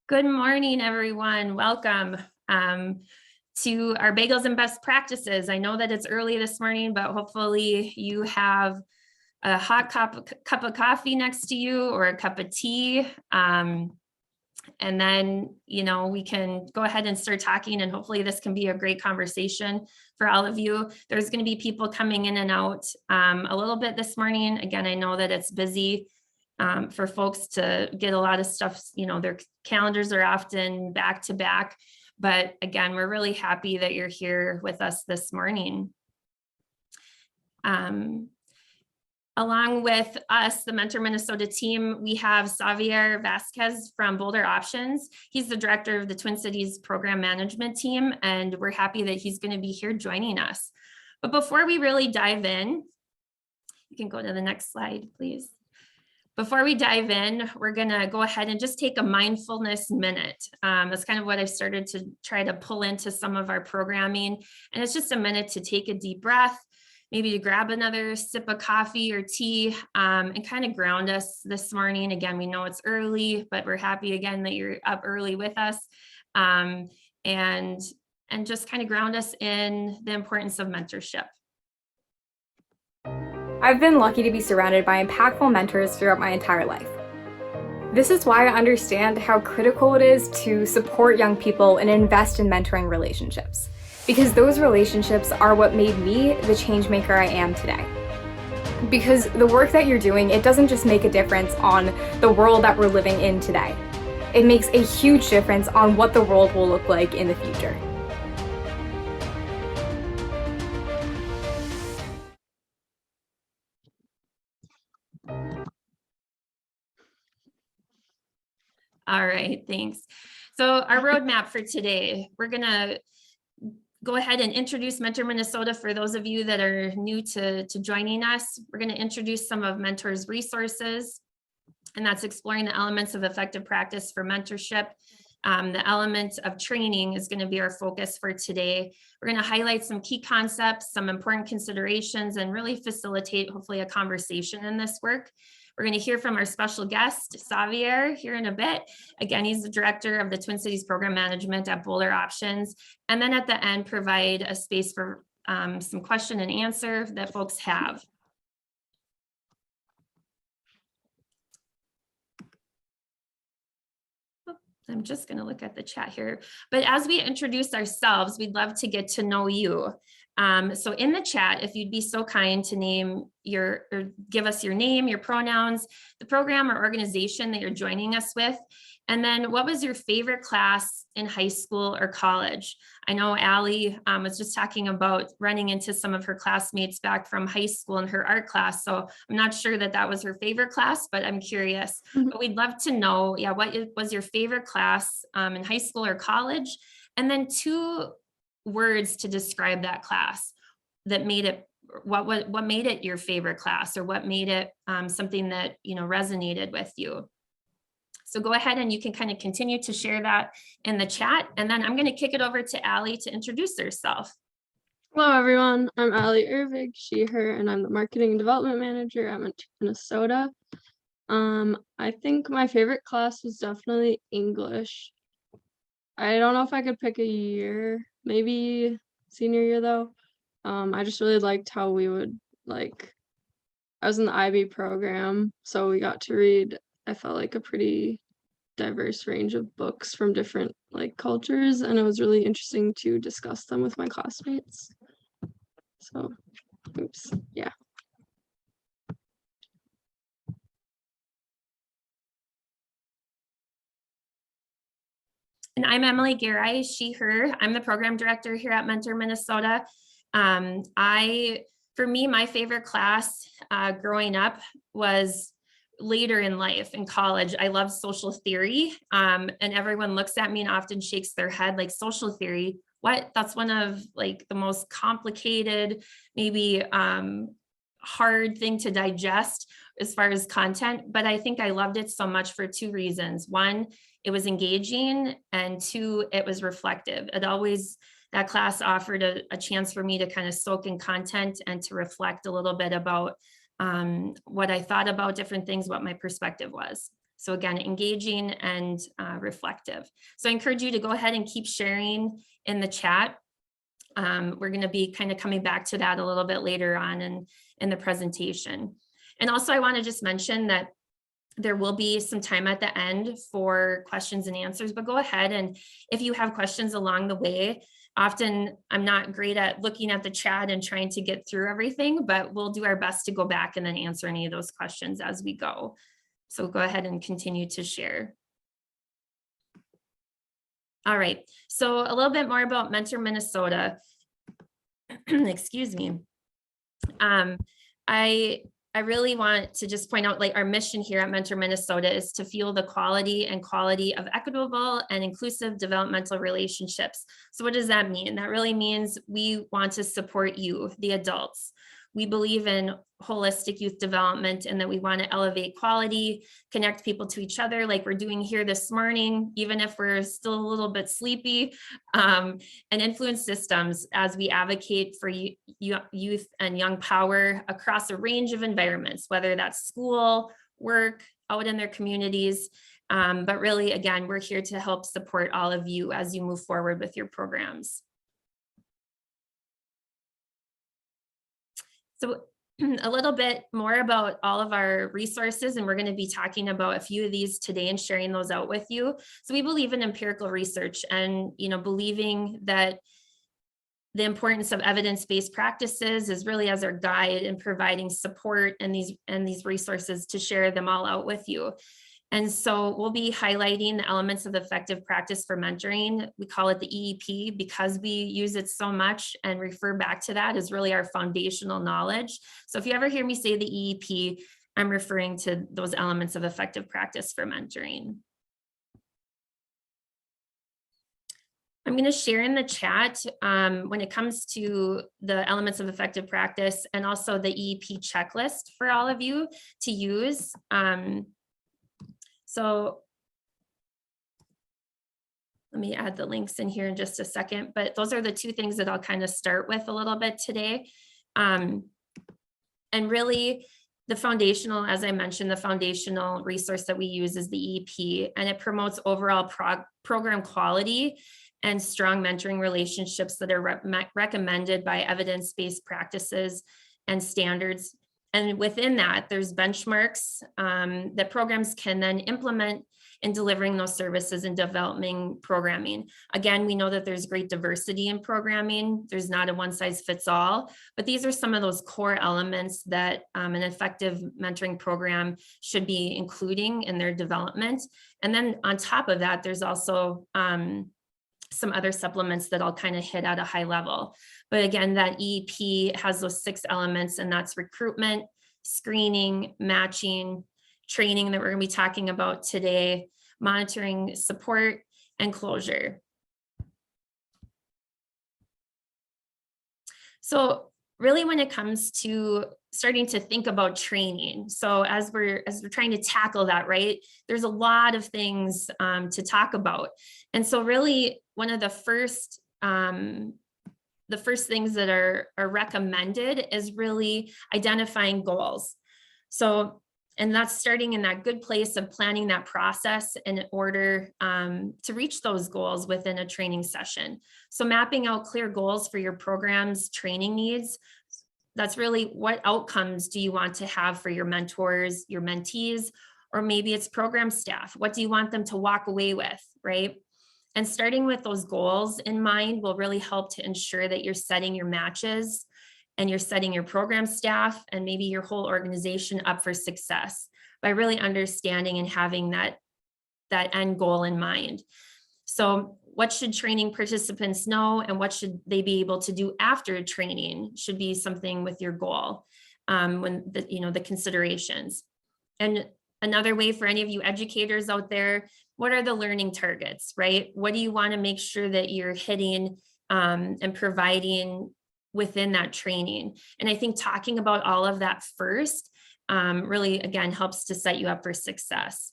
Good morning, everyone. Welcome to our Bagels and Best Practices. I know that it's early this morning, but hopefully you have a hot cup of coffee next to you or a cup of tea. And then, we can go ahead and start talking, and hopefully this can be a great conversation for all of you. There's going to be people coming in and out a little bit this morning. Again, I know that it's busy for folks to get a lot of stuff, their calendars are often back to back. But again, we're really happy that you're here with us this morning. Along with us, the Mentor Minnesota team, we have Xavier Vasquez from Boulder Options. He's the director of the Twin Cities program management team, and we're happy that he's going to be here joining us. But before we really dive in, you can go to the next slide, please. Before we dive in, we're going to go ahead and just take a mindfulness minute. That's kind of what I've started to try to pull into some of our programming. And it's just a minute to take a deep breath, maybe to grab another sip of coffee or tea, and kind of ground us this morning. Again, we know it's early, but we're happy again that you're up early with us, and just kind of ground us in the importance of mentorship. I've been lucky to be surrounded by impactful mentors throughout my entire life. This is why I understand how critical it is to support young people and invest in mentoring relationships, because those relationships are what made me the change maker I am today. Because the work that you're doing, it doesn't just make a difference on the world that we're living in today. It makes a huge difference on what the world will look like in the future. All right, thanks. So our roadmap for today, we're going to go ahead and introduce Mentor Minnesota for those of you that are new to joining us. We're going to introduce some of Mentor's resources, and that's exploring the elements of effective practice for mentorship. The element of training is going to be our focus for today. We're going to highlight some key concepts, some important considerations, and really facilitate, hopefully, a conversation in this work. We're going to hear from our special guest, Xavier, here in a bit. Again, he's the director of the Twin Cities program management at Boulder Options. And then at the end, provide a space for some question and answer that folks have. I'm just going to look at the chat here. But as we introduce ourselves, we'd love to get to know you. So in the chat, if you'd be so kind to give us your name, your pronouns, the program or organization that you're joining us with, and then what was your favorite class in high school or college? I know Allie was just talking about running into some of her classmates back from high school in her art class. So I'm not sure that was her favorite class, but I'm curious. But we'd love to know, what was your favorite class in high school or college? And then 2 words to describe that class that made it, what made it your favorite class, or what made it something that resonated with you. So go ahead and you can kind of continue to share that in the chat, and then I'm going to kick it over to Allie to introduce herself. Hello everyone, I'm Irving, she, her, and I'm the marketing and development manager at Minnesota. I think my favorite class was definitely English. I don't know if I could pick a year, maybe senior year though. I just really liked how we would I was in the IB program, so we got to read, I felt like, a pretty diverse range of books from different cultures, and it was really interesting to discuss them with my classmates. So, yeah. And I'm Emily Garay, she, her. I'm the program director here at Mentor Minnesota. For me, my favorite class growing up was later in life, in college. I love social theory, and everyone looks at me and often shakes their head like, social theory, what? That's one of the most complicated, maybe hard thing to digest as far as content. But I think I loved it so much for 2 reasons. 1, it was engaging, and 2, it was reflective. That class offered a chance for me to kind of soak in content and to reflect a little bit about what I thought about different things, what my perspective was. So again, engaging and reflective. So I encourage you to go ahead and keep sharing in the chat. We're going to be kind of coming back to that a little bit later on in the presentation. And also I want to just mention that there will be some time at the end for questions and answers, but go ahead, and if you have questions along the way, often I'm not great at looking at the chat and trying to get through everything, but we'll do our best to go back and then answer any of those questions as we go. So go ahead and continue to share. All right, so a little bit more about Mentor Minnesota. Excuse me. I really want to just point out, like, our mission here at Mentor Minnesota is to fuel the quality of equitable and inclusive developmental relationships. So what does that mean? That really means we want to support you, the adults. We believe in holistic youth development and that we want to elevate quality, connect people to each other like we're doing here this morning, even if we're still a little bit sleepy, and influence systems as we advocate for youth and young power across a range of environments, whether that's school, work, out in their communities. But really, again, we're here to help support all of you as you move forward with your programs. So a little bit more about all of our resources, and we're going to be talking about a few of these today and sharing those out with you. So we believe in empirical research and, believing that the importance of evidence-based practices is really as our guide in providing support and these resources to share them all out with you. And so we'll be highlighting the elements of effective practice for mentoring. We call it the EEP because we use it so much and refer back to that as really our foundational knowledge. So if you ever hear me say the EEP, I'm referring to those elements of effective practice for mentoring. I'm going to share in the chat when it comes to the elements of effective practice and also the EEP checklist for all of you to use. So let me add the links in here in just a second, but those are the two things that I'll kind of start with a little bit today. And really the foundational, as I mentioned, the foundational resource that we use is the EEP, and it promotes overall program quality and strong mentoring relationships that are recommended by evidence-based practices and standards. And within that, there's benchmarks that programs can then implement in delivering those services and developing programming. Again, we know that there's great diversity in programming. There's not a one size fits all, but these are some of those core elements that an effective mentoring program should be including in their development. And then on top of that, there's also some other supplements that I'll kind of hit at a high level. But again, that EEP has those 6 elements, and that's recruitment, screening, matching, training that we're going to be talking about today, monitoring, support, and closure. So really when it comes to starting to think about training, so as we're trying to tackle that, right, there's a lot of things to talk about. And so really one of the first things that are recommended is really identifying goals. So, and that's starting in that good place of planning that process in order to reach those goals within a training session. So mapping out clear goals for your program's training needs. That's really what outcomes do you want to have for your mentors, your mentees, or maybe it's program staff. What do you want them to walk away with, right? And starting with those goals in mind will really help to ensure that you're setting your matches and you're setting your program staff and maybe your whole organization up for success by really understanding and having that end goal in mind. So what should training participants know and what should they be able to do after training should be something with your goal when the considerations. And another way for any of you educators out there, what are the learning targets, right? What do you want to make sure that you're hitting and providing within that training? And I think talking about all of that first really, again, helps to set you up for success.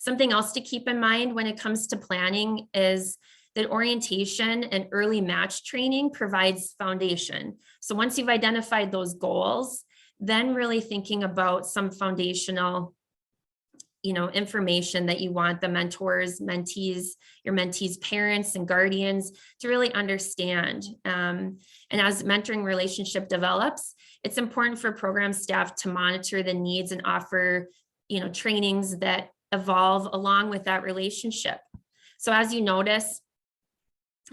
Something else to keep in mind when it comes to planning is that orientation and early match training provides foundation. So once you've identified those goals, then really thinking about some foundational information that you want the mentors, mentees, your mentees' parents and guardians to really understand. And as mentoring relationship develops, it's important for program staff to monitor the needs and offer, trainings that evolve along with that relationship. So as you notice,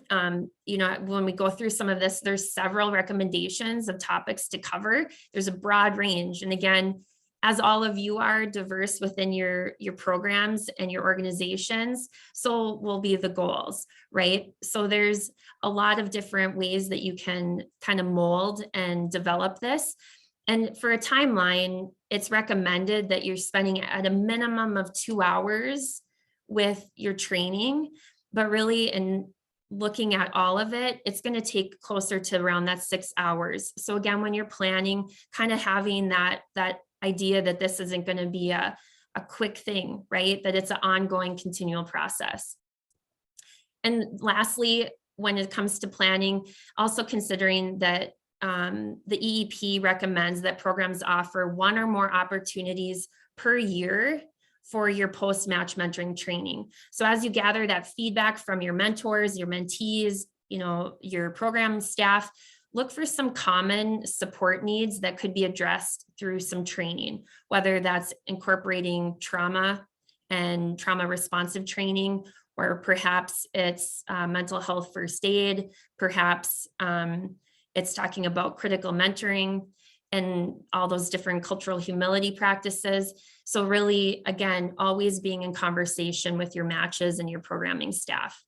when we go through some of this, there's several recommendations of topics to cover. There's a broad range. And again, as all of you are diverse within your programs and your organizations, so will be the goals, right? So there's a lot of different ways that you can kind of mold and develop this. And for a timeline, it's recommended that you're spending at a minimum of 2 hours with your training, but really in looking at all of it, it's going to take closer to around that 6 hours. So again, when you're planning, kind of having that idea that this isn't going to be a quick thing, right? That it's an ongoing, continual process. And lastly, when it comes to planning, also considering that the EEP recommends that programs offer 1 or more opportunities per year for your post-match mentoring training. So as you gather that feedback from your mentors, your mentees, your program staff, look for some common support needs that could be addressed through some training, whether that's incorporating trauma and trauma responsive training, or perhaps it's mental health first aid, perhaps it's talking about critical mentoring and all those different cultural humility practices. So really, again, always being in conversation with your matches and your programming staff.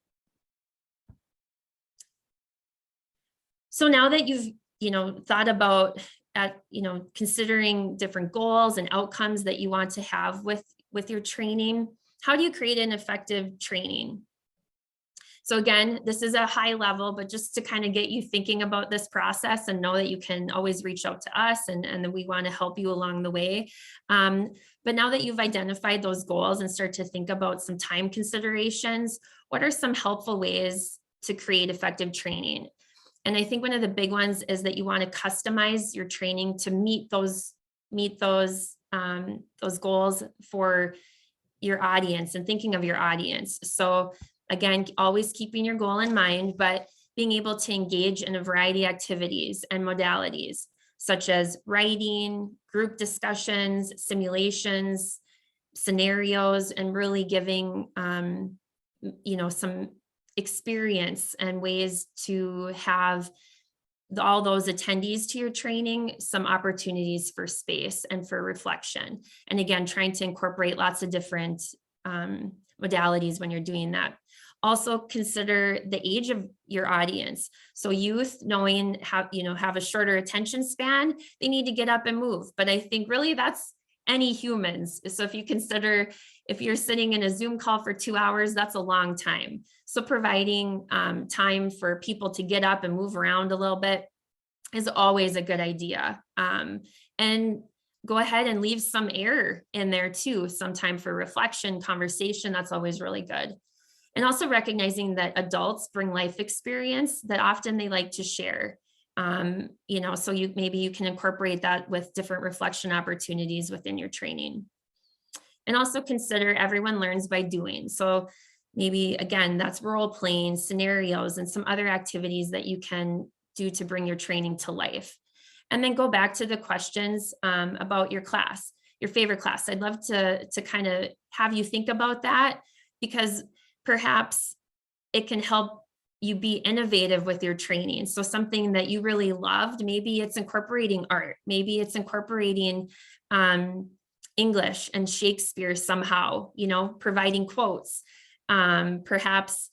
So now that you've, thought about considering different goals and outcomes that you want to have with your training, how do you create an effective training? So again, this is a high level, but just to kind of get you thinking about this process and know that you can always reach out to us and that we want to help you along the way. But now that you've identified those goals and start to think about some time considerations, what are some helpful ways to create effective training? And I think one of the big ones is that you want to customize your training to meet those goals for your audience and thinking of your audience. So again, always keeping your goal in mind, but being able to engage in a variety of activities and modalities, such as writing, group discussions, simulations, scenarios, and really giving, some experience and ways to have all those attendees to your training, some opportunities for space and for reflection. And again, trying to incorporate lots of different modalities when you're doing that. Also consider the age of your audience. So youth, knowing how, have a shorter attention span, they need to get up and move. But I think really that's any humans. So if you consider, if you're sitting in a Zoom call for 2 hours, that's a long time. So providing time for people to get up and move around a little bit is always a good idea. And go ahead and leave some air in there too, some time for reflection, conversation, that's always really good. And also recognizing that adults bring life experience that often they like to share. So maybe you can incorporate that with different reflection opportunities within your training. And also consider everyone learns by doing. So maybe, again, that's role playing, scenarios, and some other activities that you can do to bring your training to life. And then go back to the questions about your class, your favorite class. I'd love to kind of have you think about that, because perhaps it can help you be innovative with your training. So something that you really loved, maybe it's incorporating art, maybe it's incorporating English and Shakespeare somehow, providing quotes. Perhaps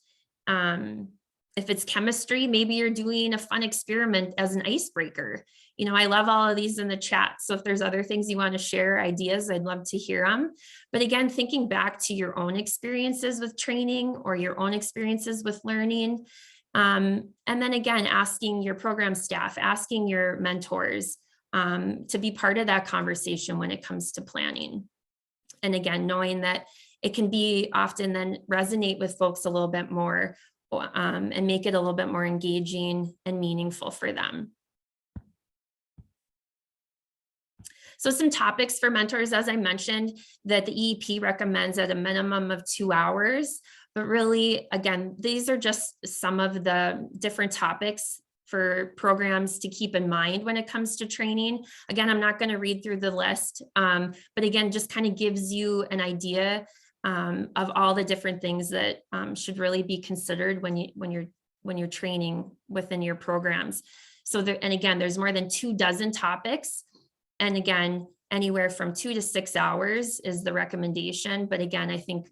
if it's chemistry, maybe you're doing a fun experiment as an icebreaker. I love all of these in the chat. So if there's other things you want to share, ideas, I'd love to hear them. But again, thinking back to your own experiences with training or your own experiences with learning. And then again, asking your program staff, asking your mentors to be part of that conversation when it comes to planning. And again, knowing that it can be often then resonate with folks a little bit more and make it a little bit more engaging and meaningful for them. So some topics for mentors, as I mentioned, that the EEP recommends at a minimum of 2 hours. But really, again, these are just some of the different topics for programs to keep in mind when it comes to training. Again, I'm not going to read through the list, but again, just kind of gives you an idea of all the different things that should really be considered when you're training within your programs. So there, and again, there's more than 24 topics, and again, anywhere from 2 to 6 hours is the recommendation. But again, I think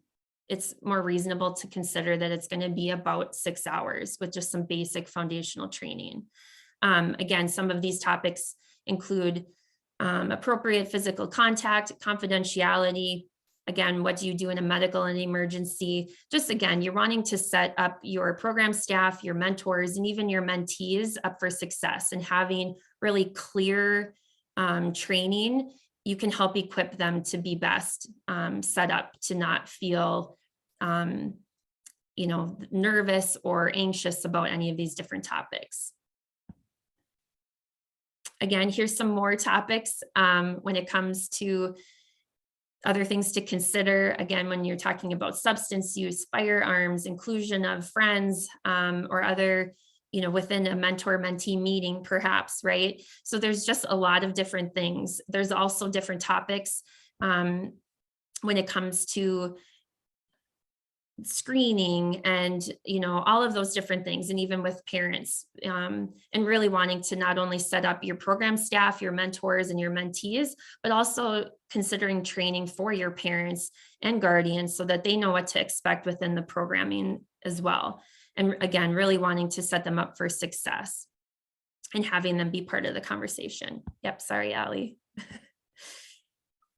it's more reasonable to consider that it's going to be about 6 hours with just some basic foundational training. Again, some of these topics include appropriate physical contact, confidentiality. Again, what do you do in a medical and emergency? Just again, you're wanting to set up your program staff, your mentors, and even your mentees up for success, and having really clear training, you can help equip them to be best set up to not feel nervous or anxious about any of these different topics. Again, here's some more topics when it comes to other things to consider. Again, when you're talking about substance use, firearms, inclusion of friends, or other, within a mentor-mentee meeting, perhaps, right? So there's just a lot of different things. There's also different topics when it comes to screening and all of those different things, and even with parents, and really wanting to not only set up your program staff, your mentors and your mentees, but also considering training for your parents and guardians so that they know what to expect within the programming as well. And again, really wanting to set them up for success and having them be part of the conversation. Yep, sorry, Allie.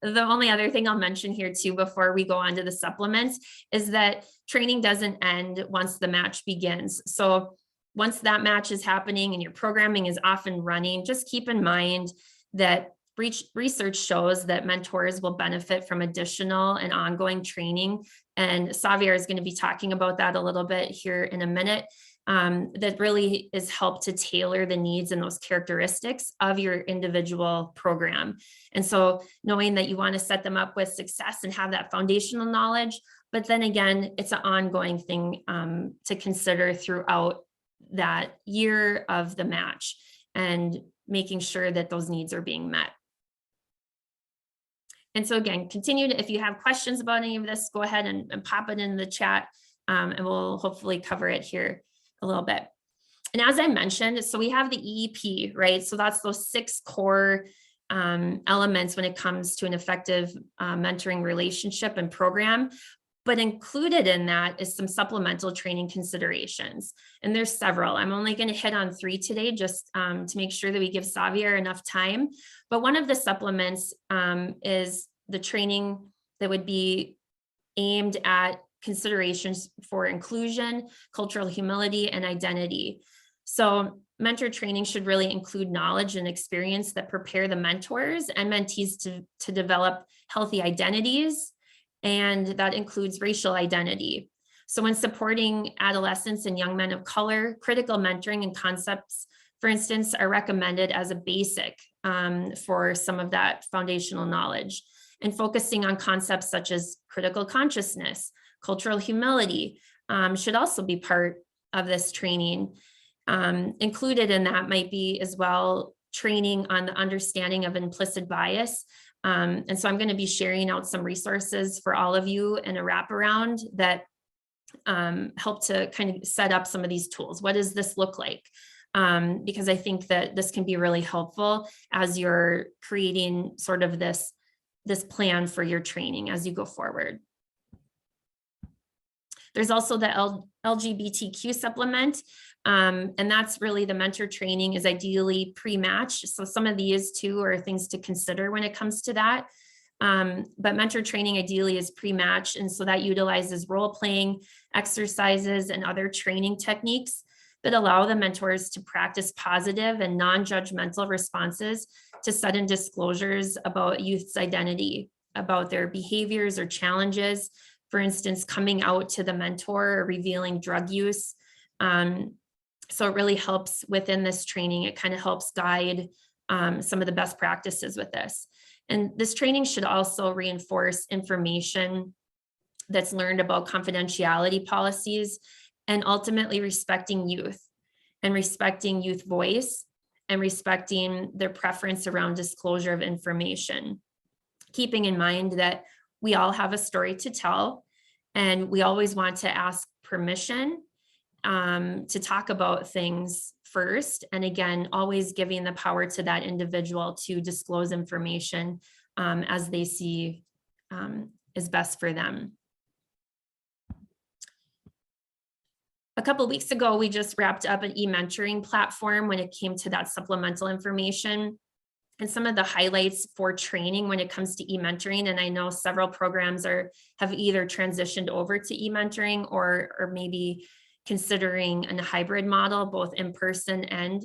The only other thing I'll mention here too, before we go on to the supplements, is that training doesn't end once the match begins. So once that match is happening and your programming is off and running, just keep in mind that research shows that mentors will benefit from additional and ongoing training. And Xavier is going to be talking about that a little bit here in a minute. That really is help to tailor the needs and those characteristics of your individual program. And so knowing that you want to set them up with success and have that foundational knowledge, but then again, it's an ongoing thing to consider throughout that year of the match and making sure that those needs are being met. And so again, continue to, if you have questions about any of this, go ahead and pop it in the chat, and we'll hopefully cover it here a little bit. And as I mentioned, so we have the EEP, right? So that's those 6 core elements when it comes to an effective mentoring relationship and program. But included in that is some supplemental training considerations. And there's several. I'm only going to hit on 3 today, just to make sure that we give Xavier enough time. But one of the supplements is the training that would be aimed at considerations for inclusion, cultural humility, and identity. So mentor training should really include knowledge and experience that prepare the mentors and mentees to develop healthy identities, and that includes racial identity. So when supporting adolescents and young men of color, critical mentoring and concepts, for instance, are recommended as a basic for some of that foundational knowledge, and focusing on concepts such as critical consciousness, cultural humility should also be part of this training. Included in that might be as well training on the understanding of implicit bias. And so I'm going to be sharing out some resources for all of you in a wraparound that help to kind of set up some of these tools. What does this look like? Because I think that this can be really helpful as you're creating sort of this plan for your training as you go forward. There's also the Lgbtq supplement, and that's really the mentor training is ideally pre-match. So some of these too are things to consider when it comes to that. But mentor training ideally is pre-match, and so that utilizes role-playing exercises and other training techniques that allow the mentors to practice positive and non-judgmental responses to sudden disclosures about youth's identity, about their behaviors or challenges. For instance, coming out to the mentor or revealing drug use. So it really helps within this training. It kind of helps guide some of the best practices with this. And this training should also reinforce information that's learned about confidentiality policies and ultimately respecting youth and respecting youth voice and respecting their preference around disclosure of information. Keeping in mind that we all have a story to tell and we always want to ask permission to talk about things first. And again, always giving the power to that individual to disclose information as they see is best for them. A couple of weeks ago, we just wrapped up an e-mentoring platform when it came to that supplemental information and some of the highlights for training when it comes to e-mentoring. And I know several programs have either transitioned over to e-mentoring or maybe considering a hybrid model, both in person and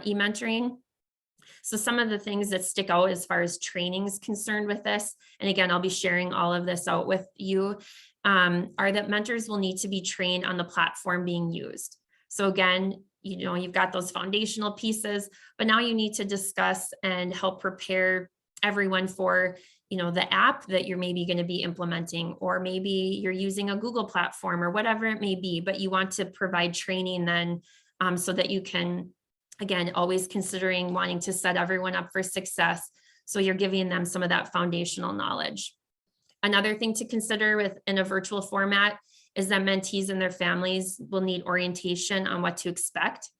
e-mentoring. So some of the things that stick out as far as training is concerned with this, and again, I'll be sharing all of this out with you, are that mentors will need to be trained on the platform being used. So again, you've got those foundational pieces, but now you need to discuss and help prepare everyone for the app that you're maybe going to be implementing, or maybe you're using a Google platform or whatever it may be, but you want to provide training then so that you can, again, always considering wanting to set everyone up for success. So you're giving them some of that foundational knowledge. Another thing to consider in a virtual format is that mentees and their families will need orientation on what to expect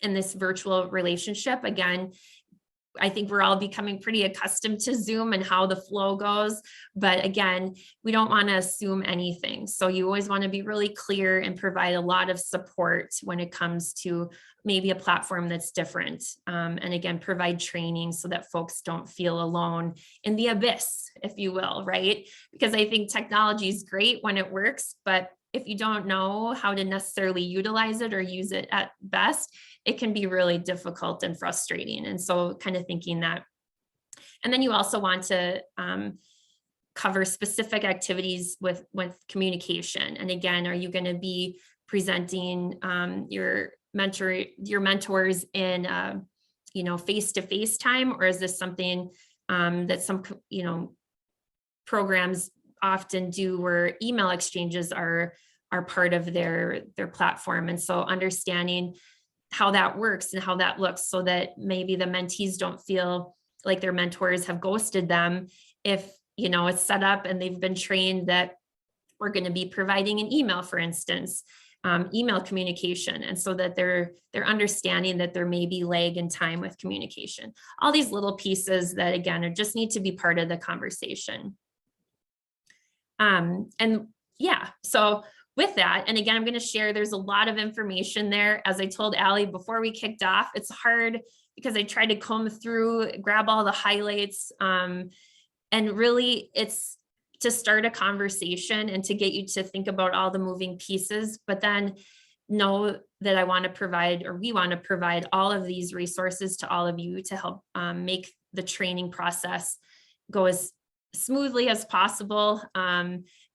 in this virtual relationship. Again, I think we're all becoming pretty accustomed to Zoom and how the flow goes. But again, we don't want to assume anything. So you always want to be really clear and provide a lot of support when it comes to maybe a platform that's different. And again, provide training so that folks don't feel alone in the abyss, if you will, right? Because I think technology is great when it works, but if you don't know how to necessarily utilize it or use it at best, it can be really difficult and frustrating. And so kind of thinking that. And then you also want to cover specific activities with communication. And again, are you going to be presenting your mentors in face-to-face time, or is this something that some programs often do where email exchanges are part of their platform? And so understanding how that works and how that looks so that maybe the mentees don't feel like their mentors have ghosted them if it's set up and they've been trained that we're going to be providing an email, for instance, email communication, and so that they're understanding that there may be lag in time with communication. All these little pieces that again just need to be part of the conversation. So with that, and again, I'm going to share, there's a lot of information there. As I told Allie before we kicked off, it's hard because I tried to comb through, grab all the highlights, and really it's to start a conversation and to get you to think about all the moving pieces, but then know that we want to provide all of these resources to all of you to help make the training process go as smoothly as possible.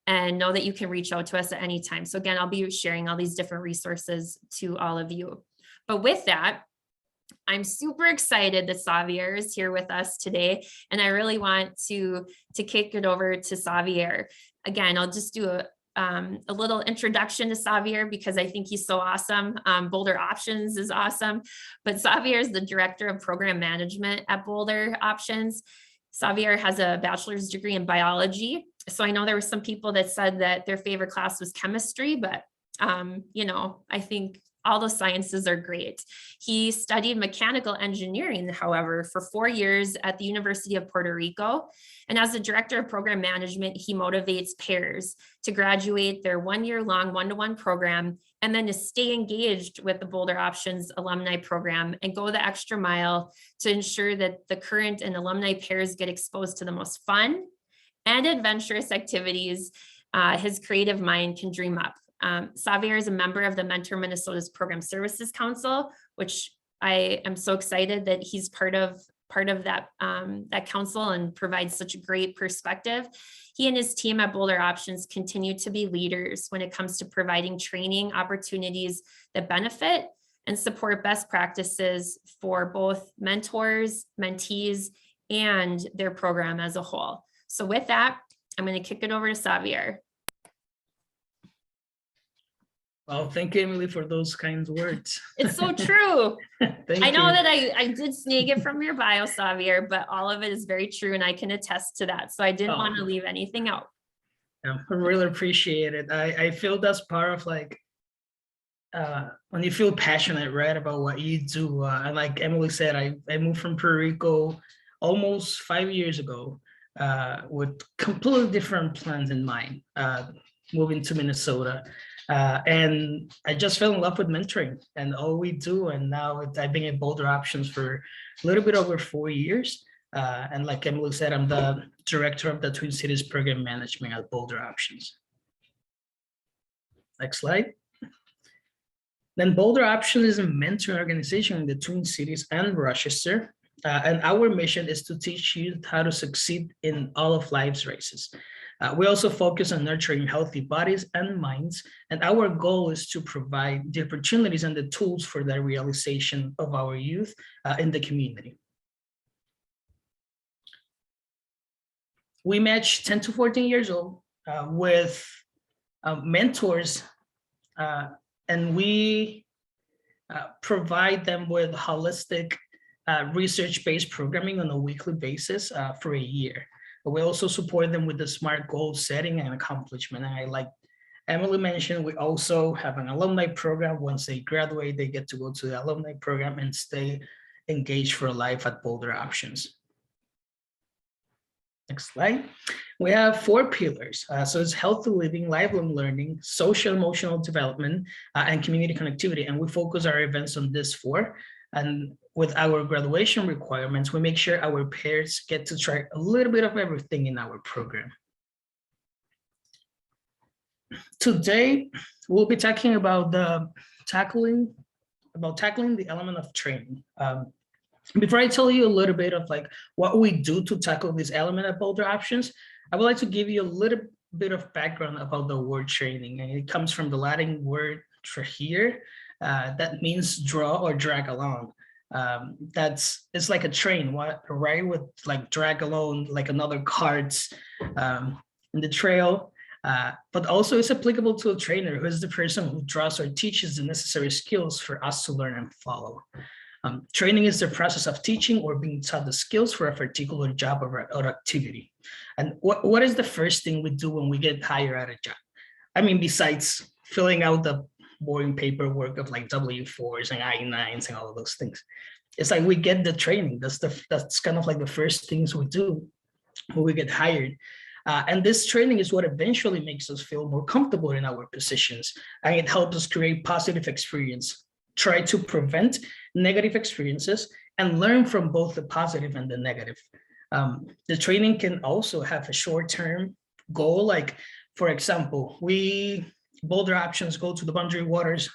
And know that you can reach out to us at any time. So again, I'll be sharing all these different resources to all of you. But with that, I'm super excited that Xavier is here with us today. And I really want to kick it over to Xavier. Again, I'll just do a little introduction to Xavier because I think he's so awesome. Boulder Options is awesome. But Xavier is the Director of Program Management at Boulder Options. Xavier has a bachelor's degree in biology. So I know there were some people that said that their favorite class was chemistry, but I think all the sciences are great. He studied mechanical engineering, however, for 4 years at the University of Puerto Rico. And as the Director of Program Management, he motivates pairs to graduate their 1-year-long one-to-one program and then to stay engaged with the Boulder Options alumni program and go the extra mile to ensure that the current and alumni pairs get exposed to the most fun and adventurous activities his creative mind can dream up. Xavier is a member of the Mentor Minnesota's Program Services Council, which I am so excited that he's part of that council and provides such a great perspective. He and his team at Boulder Options continue to be leaders when it comes to providing training opportunities that benefit and support best practices for both mentors, mentees, and their program as a whole. So with that, I'm going to kick it over to Xavier. Well, thank you, Emily, for those kind words. It's so true. Thank I know you. that I did snag it from your bio, Xavier, but all of it is very true, and I can attest to that. So I didn't want to leave anything out. I really appreciate it. I feel that's part of like when you feel passionate, right, about what you do. And like Emily said, I moved from Puerto Rico almost 5 years ago with completely different plans in mind, moving to Minnesota. And I just fell in love with mentoring and all we do. And now I've been at Boulder Options for a little bit over 4 years. And like Emily said, I'm the director of the Twin Cities Program Management at Boulder Options. Next slide. Then Boulder Options is a mentoring organization in the Twin Cities and Rochester. And our mission is to teach youth how to succeed in all of life's races. We also focus on nurturing healthy bodies and minds. And our goal is to provide the opportunities and the tools for the realization of our youth in the community. We match 10 to 14 years old with mentors, and we provide them with holistic research-based programming on a weekly basis for a year. But we also support them with the SMART goal setting and accomplishment. And I, like Emily mentioned, we also have an alumni program. Once they graduate, they get to go to the alumni program and stay engaged for life at Boulder Options. Next slide. We have 4 pillars. So it's healthy living, lifelong learning, social emotional development, and community connectivity. And we focus our events on this 4. And with our graduation requirements, we make sure our peers get to try a little bit of everything in our program. Today, we'll be talking about tackling the element of training. Before I tell you a little bit of like what we do to tackle this element at Boulder Options, I would like to give you a little bit of background about the word training. And it comes from the Latin word trahere, that means draw or drag along. It's like a train, right? With like drag along like another carts in the trail. But also it's applicable to a trainer who is the person who draws or teaches the necessary skills for us to learn and follow. Training is the process of teaching or being taught the skills for a particular job or activity. And what is the first thing we do when we get hired at a job? I mean, besides filling out the boring paperwork of like W-4s and I-9s and all of those things, it's like we get the training. That's kind of like the first things we do when we get hired. And this training is what eventually makes us feel more comfortable in our positions. And it helps us create positive experience, try to prevent negative experiences, and learn from both the positive and the negative. The training can also have a short-term goal. Like, for example, Boulder Options go to the Boundary Waters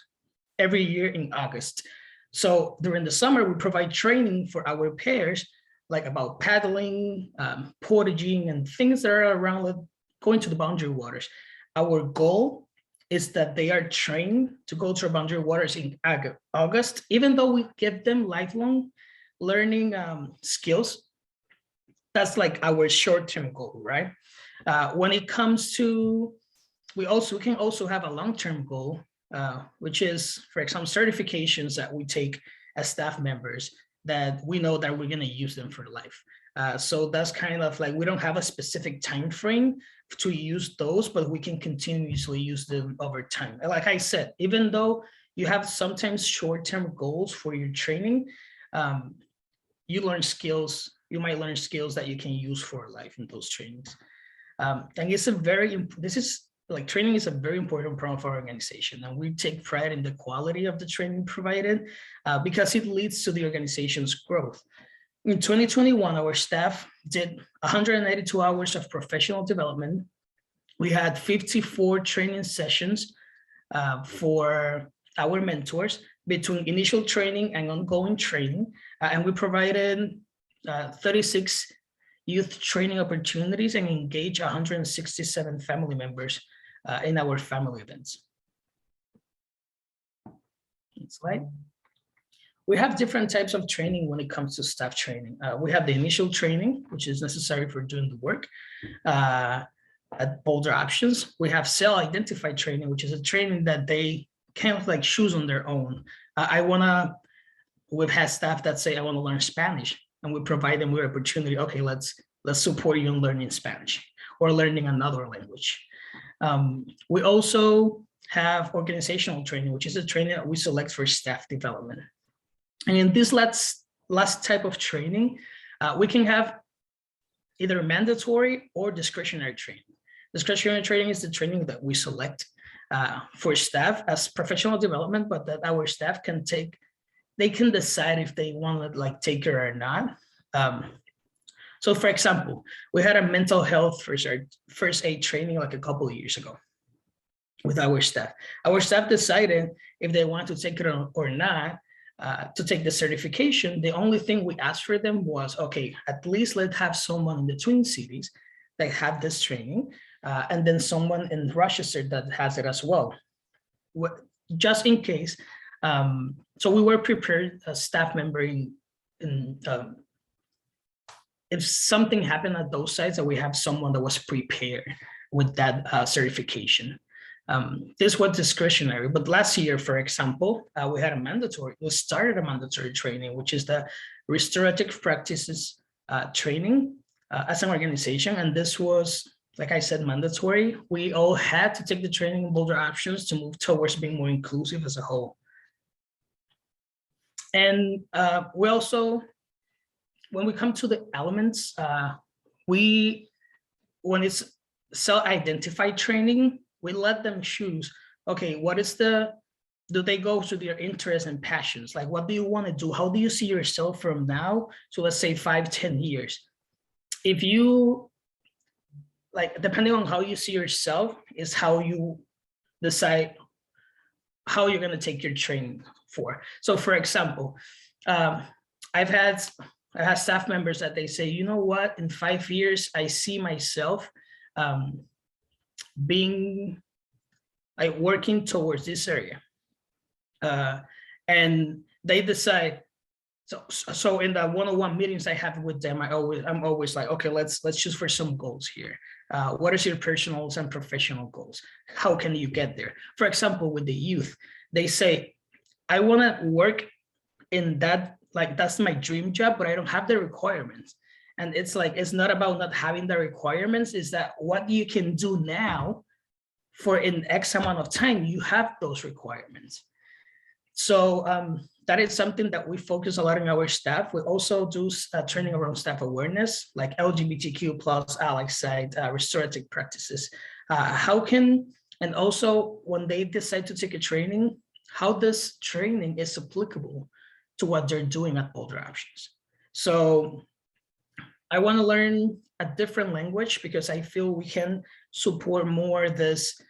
every year in August. So during the summer, we provide training for our pairs, like about paddling, portaging, and things that are around going to the Boundary Waters. Our goal is that they are trained to go to Boundary Waters in August, even though we give them lifelong learning skills. That's like our short-term goal, right? When it comes to, we can also have a long-term goal, which is, for example, certifications that we take as staff members that we know that we're going to use them for life. So that's kind of like, we don't have a specific time frame to use those, but we can continuously use them over time. And like I said, even though you have sometimes short-term goals for your training, you learn skills. You might learn skills that you can use for life in those trainings. And training is a very important part of our organization, and we take pride in the quality of the training provided because it leads to the organization's growth. In 2021, our staff did 192 hours of professional development. We had 54 training sessions for our mentors between initial training and ongoing training, and we provided 36 youth training opportunities and engaged 167 family members in our family events. Next slide. we have different types of training when it comes to staff training. We have the initial training, which is necessary for doing the work at Boulder Options. We have self-identified training, which is a training that they kind of like choose on their own. We've had staff that say, I want to learn Spanish, and we provide them with opportunity. Okay, let's support you in learning Spanish or learning another language. We also have organizational training, which is a training that we select for staff development. And in this last type of training, we can have either mandatory or discretionary training. Discretionary training is the training that we select for staff as professional development, but that our staff can take. They can decide if they want to like take it or not. So for example, we had a mental health first aid training like a couple of years ago with our staff. Our staff decided if they want to take it or not, to take the certification. The only thing we asked for them was, okay, at least let's have someone in the Twin Cities that had this training, and then someone in Rochester that has it as well, just in case. So we were prepared, a staff member if something happened at those sites, that we have someone that was prepared with that certification. This was discretionary, but last year, for example, we started a mandatory training, which is the restorative practices training as an organization. And this was, like I said, mandatory. We all had to take the training in Boulder Options to move towards being more inclusive as a whole. And we also, when we come to the elements, when it's self-identified training, we let them choose, okay, do they go to their interests and passions? Like, what do you want to do? How do you see yourself from now? So let's say 5-10 years. If you, like, depending on how you see yourself is how you decide how you're going to take your training for. So for example, I've had staff members that they say, you know what, in 5 years, I see myself being like working towards this area. And they decide, so in the one-on-one meetings I have with them, I'm always like, okay, let's choose for some goals here. What is your personal and professional goals? How can you get there? For example, with the youth, they say, I want to work in that, like, that's my dream job, but I don't have the requirements. And it's like, it's not about not having the requirements, is that what you can do now for in X amount of time, you have those requirements. So that is something that we focus a lot on our staff. We also do training around staff awareness, like LGBTQ plus ally side restorative practices. And also when they decide to take a training, how this training is applicable to what they're doing at Boulder Options. So I want to learn a different language because I feel we can support more this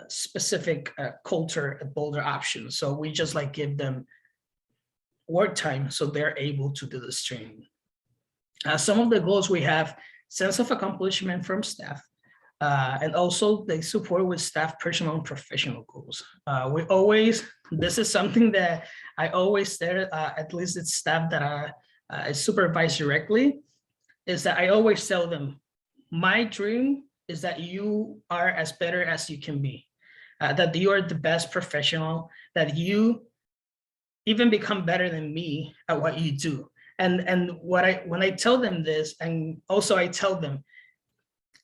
specific culture at Boulder Options. So we just like give them work time so they're able to do this training. Some of the goals we have: sense of accomplishment from staff, and also they support with staff personal and professional goals. This is something that I always say, at least it's staff that I supervise directly, is that I always tell them, my dream is that you are as better as you can be, that you are the best professional, that you even become better than me at what you do. And when I tell them this, and also I tell them,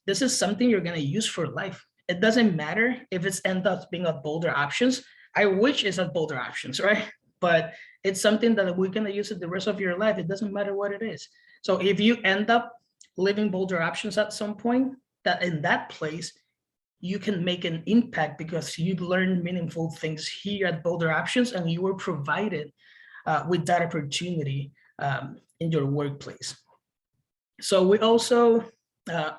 this is something you're going to use for life. It doesn't matter if it's end up being at Boulder Options. I wish it's at Boulder Options, right? But it's something that we're going to use it the rest of your life. It doesn't matter what it is. So if you end up living Boulder Options at some point, that in that place, you can make an impact because you learn meaningful things here at Boulder Options, and you were provided with that opportunity in your workplace. So we also,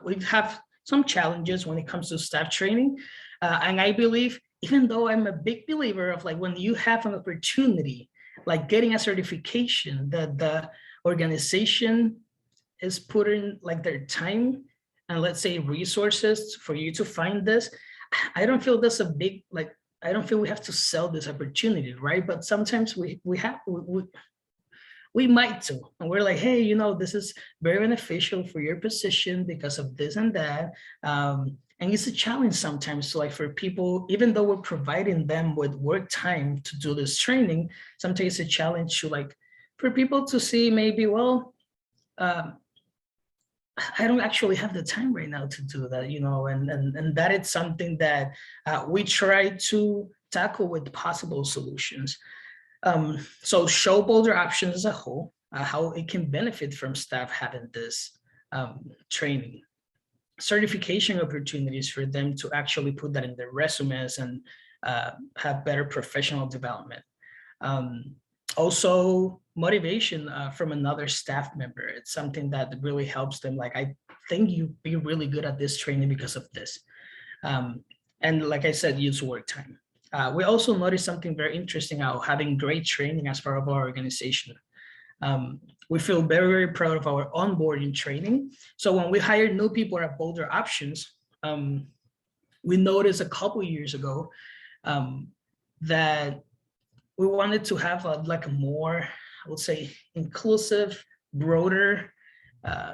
we have some challenges when it comes to staff training. And I believe, even though I'm a big believer of like when you have an opportunity, like getting a certification that the organization is putting like their time and let's say resources for you to find this, I don't feel that's a big, like I don't feel we have to sell this opportunity, right? But sometimes we might too. And we're like, hey, this is very beneficial for your position because of this and that. And it's a challenge sometimes, like for people, even though we're providing them with work time to do this training, sometimes it's a challenge to like, for people to see maybe, well, I don't actually have the time right now to do that, and that is something that we try to tackle with possible solutions. So show bolder options as a whole, how it can benefit from staff having this training. Certification opportunities for them to actually put that in their resumes and have better professional development. Also, motivation from another staff member. It's something that really helps them. Like, I think you'd be really good at this training because of this. And like I said, use work time. We also noticed something very interesting about having great training as part of our organization. We feel very, very proud of our onboarding training. So when we hire new people at Bolder Options, we noticed a couple years ago that we wanted to have a more, I would say, inclusive, broader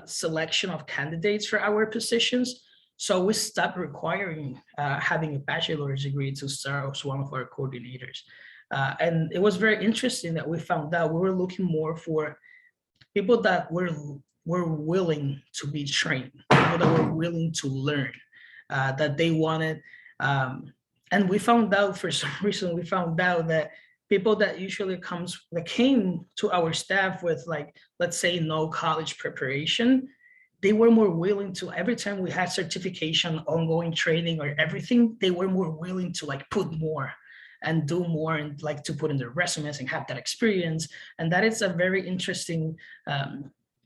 selection of candidates for our positions. So we stopped requiring having a bachelor's degree to start as one of our coordinators. And it was very interesting that we found out we were looking more for people that were willing to be trained, people that were willing to learn, that they wanted. And we found out, for some reason, that people that usually came to our staff with, like, let's say, no college preparation, they were more willing to, every time we had certification, ongoing training or everything, they were more willing to like put more and do more and like to put in their resumes and have that experience. And that is a very interesting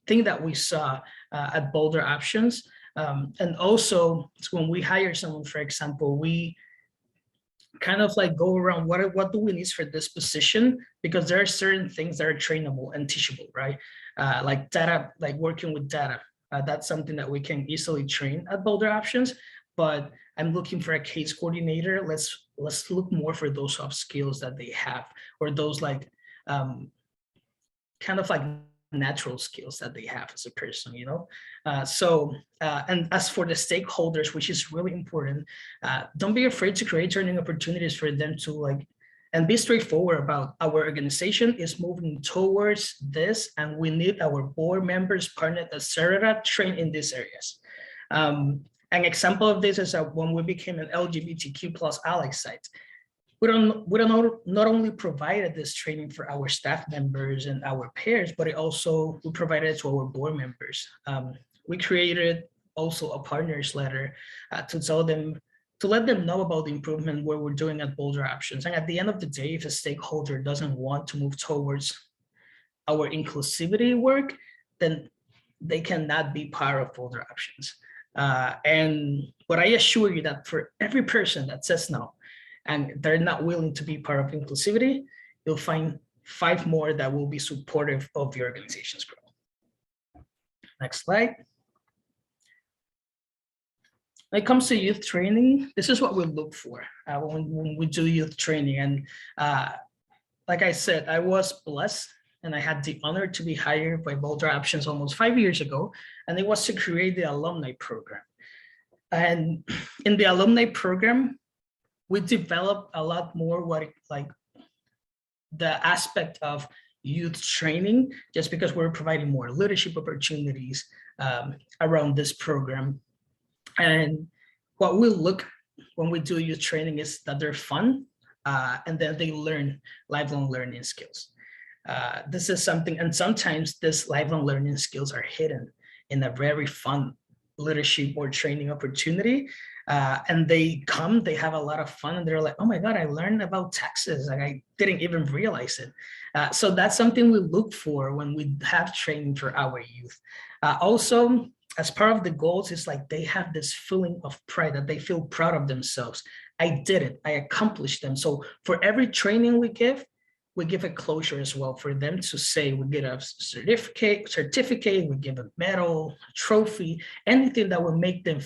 thing that we saw at Bolder Options. And also when we hire someone, for example, we kind of like go around what do we need for this position, because there are certain things that are trainable and teachable, right? Like data, like working with data. That's something that we can easily train at Bolder Options, but I'm looking for a case coordinator. Let's look more for those soft skills that they have, or those like kind of like natural skills that they have as a person, and as for the stakeholders, which is really important, don't be afraid to create learning opportunities for them to like, and be straightforward about our organization is moving towards this, and we need our board members, partners, etc., trained in these areas. An example of this is that when we became an LGBTQ plus ally site, we not only provided this training for our staff members and our peers, but we provided it to our board members. We created also a partners letter to let them know about the improvement what we're doing at Bolder Options. And at the end of the day, if a stakeholder doesn't want to move towards our inclusivity work, then they cannot be part of Bolder Options. But I assure you that for every person that says no, and they're not willing to be part of inclusivity, you'll find 5 more that will be supportive of your organization's growth. Next slide. When it comes to youth training, this is what we look for when we do youth training. And like I said, I was blessed and I had the honor to be hired by Bolder Options almost 5 years ago, and it was to create the alumni program. And in the alumni program, we developed a lot more the aspect of youth training, just because we're providing more leadership opportunities around this program. And what we look when we do youth training is that they're fun, and then they learn lifelong learning skills. This is something, and sometimes this lifelong learning skills are hidden in a very fun leadership or training opportunity. And they have a lot of fun, and they're like, oh my God, I learned about taxes. Like, I didn't even realize it. So that's something we look for when we have training for our youth. Also, as part of the goals, is like they have this feeling of pride, that they feel proud of themselves. I did it, I accomplished them. So for every training we give a closure as well for them to say. We get a certificate, we give a medal, a trophy, anything that will make them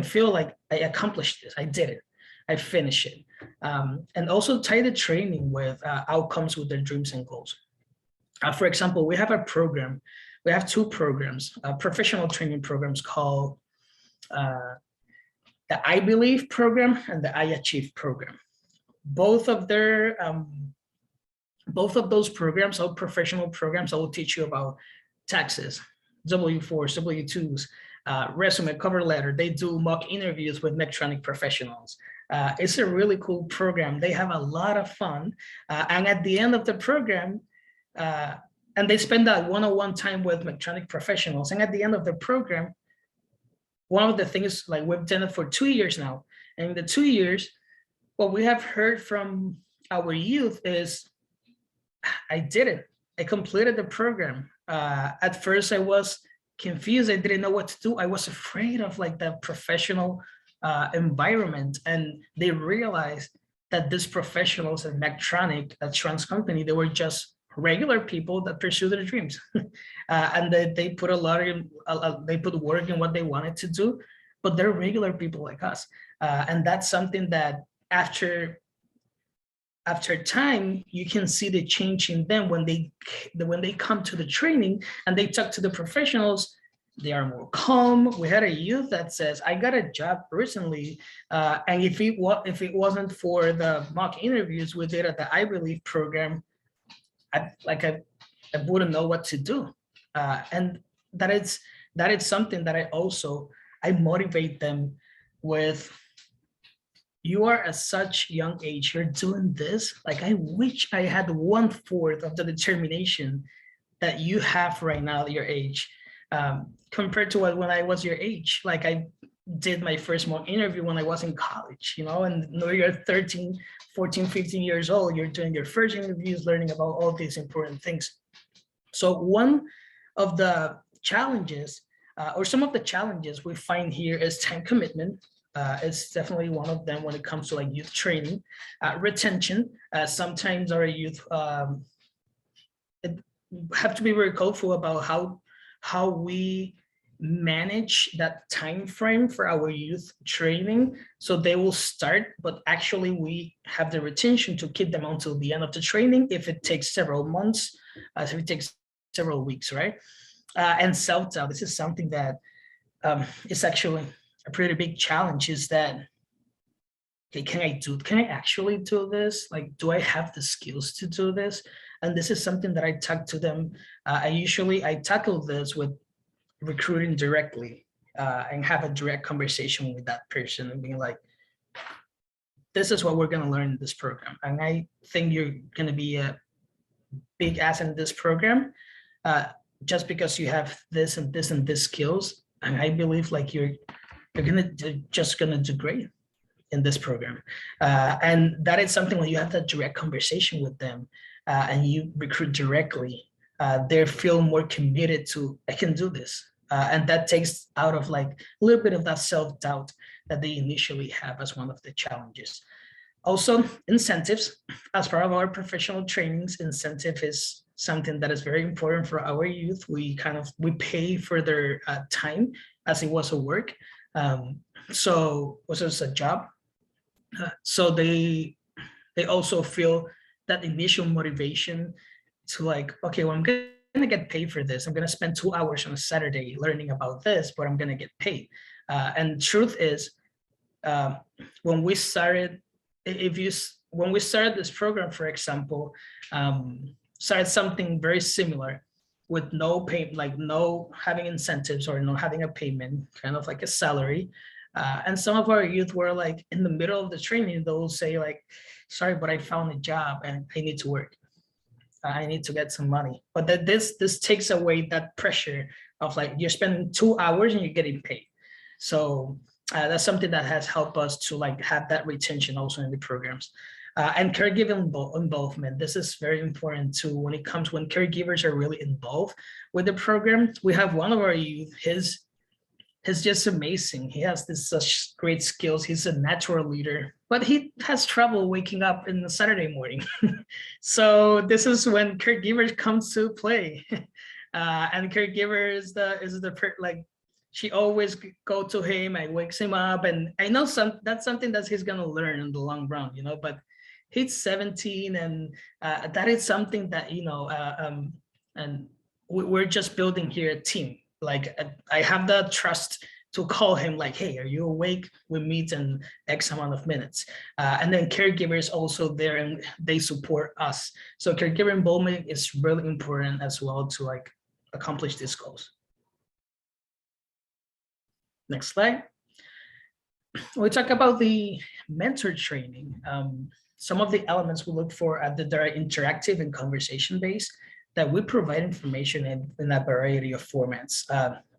feel like I accomplished this, I did it. I finish it. And also tie the training with outcomes with their dreams and goals. For example, we have a program. We have two programs, professional training programs called the I Believe program and the I Achieve program. Both of those programs are professional programs that will teach you about taxes, W-4s, W-2s, resume, cover letter. They do mock interviews with Medtronic professionals. It's a really cool program. They have a lot of fun. And at the end of the program, and they spend that one-on-one time with Medtronic professionals. And at the end of the program, one of the things, like we've done it for 2 years now. And in the 2 years, what we have heard from our youth is, I did it. I completed the program. At first, I was confused. I didn't know what to do. I was afraid of like the professional environment. And they realized that these professionals at Medtronic, that trans company, they were just regular people that pursue their dreams. And they put a lot in, they put work in what they wanted to do, but they're regular people like us. And that's something that after time, you can see the change in them when they come to the training and they talk to the professionals. They are more calm. We had a youth that says, I got a job recently. And if it wasn't for the mock interviews we did at the I Believe program, I wouldn't know what to do. And that is something that I motivate them with. You are at such young age, you're doing this. Like, I wish I had 1/4 of the determination that you have right now at your age, compared to when I was your age. Like, I did my first mock interview when I was in college, and you're 13, 14, 15 years old, you're doing your first interviews, learning about all these important things. So one of the challenges, or some of the challenges we find here is time commitment. It's definitely one of them when it comes to like youth training. Retention. Sometimes our youth have to be very careful about how we manage that time frame for our youth training. So they will start, but actually we have the retention to keep them until the end of the training if it takes several months, if it takes several weeks, right? And self-doubt. This is something that is actually a pretty big challenge, is that, okay, can I actually do this? Like, do I have the skills to do this? And this is something that I talk to them. I tackle this with recruiting directly, and have a direct conversation with that person and being like, this is what we're going to learn in this program. And I think you're going to be a big asset in this program, just because you have this and this and this skills. And I believe like you're just gonna do great in this program. And that is something when you have that direct conversation with them, and you recruit directly, they feel more committed to, I can do this. And that takes out of like a little bit of that self-doubt that they initially have as one of the challenges. Also, incentives. As part of our professional trainings, incentive is something that is very important for our youth. We pay for their time as it was a work. So was this a job? So they also feel that initial motivation to like, okay, well, I'm gonna get paid for this. I'm gonna spend 2 hours on a Saturday learning about this, but I'm gonna get paid. And truth is, when we started this program, for example, started something very similar, with no pay, like no having incentives or no having a payment, kind of like a salary. And some of our youth were like in the middle of the training, they'll say like, sorry, but I found a job and I need to work. I need to get some money. But that this takes away that pressure of like, you're spending 2 hours and you're getting paid. So that's something that has helped us to like have that retention also in the programs. And caregiver involvement. This is very important too when caregivers are really involved with the program. We have one of our youth, he's just amazing. He has such great skills. He's a natural leader, but he has trouble waking up in the Saturday morning. So this is when caregivers come to play. And caregiver is she always go to him. I wakes him up, and I know that's something that he's gonna learn in the long run, you know. But he's 17, and that is something that and we're just building here a team. Like I have the trust to call him like, hey, are you awake? We meet in X amount of minutes. And then caregivers also there, and they support us. So caregiver involvement is really important as well to like accomplish these goals. Next slide. We talk about the mentor training. Some of the elements we look for are that they're interactive and conversation-based, that we provide information in a variety of formats,